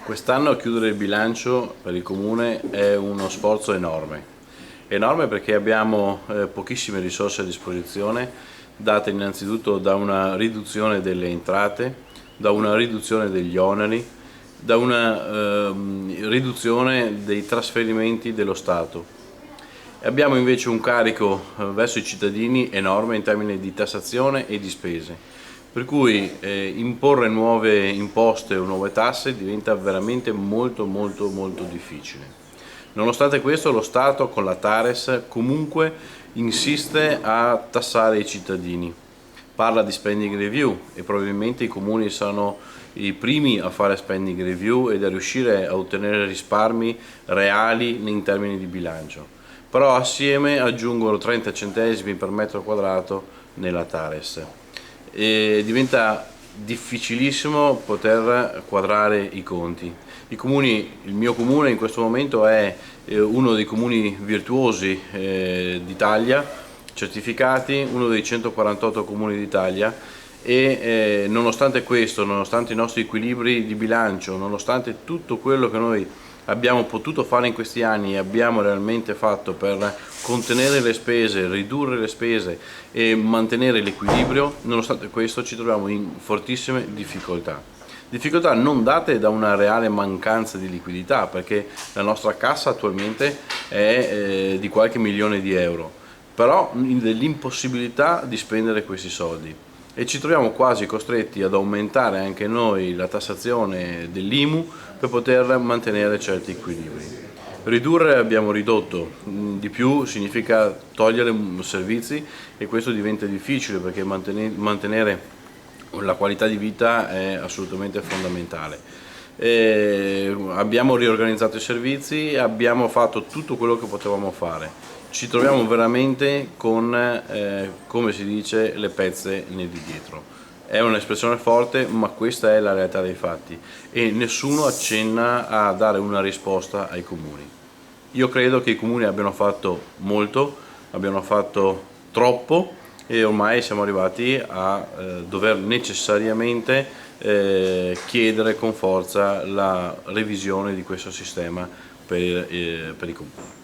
Quest'anno chiudere il bilancio per il Comune è uno sforzo enorme. Enorme perché abbiamo pochissime risorse a disposizione, date innanzitutto da una riduzione delle entrate, da una riduzione degli oneri, da una riduzione dei trasferimenti dello Stato. Abbiamo invece un carico verso i cittadini enorme in termini di tassazione e di spese. Per cui imporre nuove imposte o nuove tasse diventa veramente molto difficile. Nonostante questo lo Stato con la Tares comunque insiste a tassare i cittadini. Parla di spending review e probabilmente i comuni saranno i primi a fare spending review ed a riuscire a ottenere risparmi reali in termini di bilancio. Però assieme aggiungono 30 centesimi per metro quadrato nella Tares. E diventa difficilissimo poter quadrare i conti. Il mio comune in questo momento è uno dei comuni virtuosi d'Italia, certificati, uno dei 148 comuni d'Italia e nonostante questo, nonostante i nostri equilibri di bilancio, nonostante tutto quello che noi abbiamo potuto fare in questi anni e abbiamo realmente fatto per contenere le spese, ridurre le spese e mantenere l'equilibrio, nonostante questo ci troviamo in fortissime difficoltà. Difficoltà non date da una reale mancanza di liquidità, perché la nostra cassa attualmente è di qualche milione di euro, però dell'impossibilità di spendere questi soldi. E ci troviamo quasi costretti ad aumentare anche noi la tassazione dell'IMU per poter mantenere certi equilibri. Ridurre abbiamo ridotto, di più significa togliere servizi e questo diventa difficile perché mantenere la qualità di vita è assolutamente fondamentale. Abbiamo riorganizzato i servizi, abbiamo fatto tutto quello che potevamo fare. Ci troviamo veramente con, come si dice, le pezze nel di dietro. È un'espressione forte, ma questa è la realtà dei fatti e nessuno accenna a dare una risposta ai comuni. Io credo che i comuni abbiano fatto molto, abbiano fatto troppo e ormai siamo arrivati a dover necessariamente chiedere con forza la revisione di questo sistema per i comuni.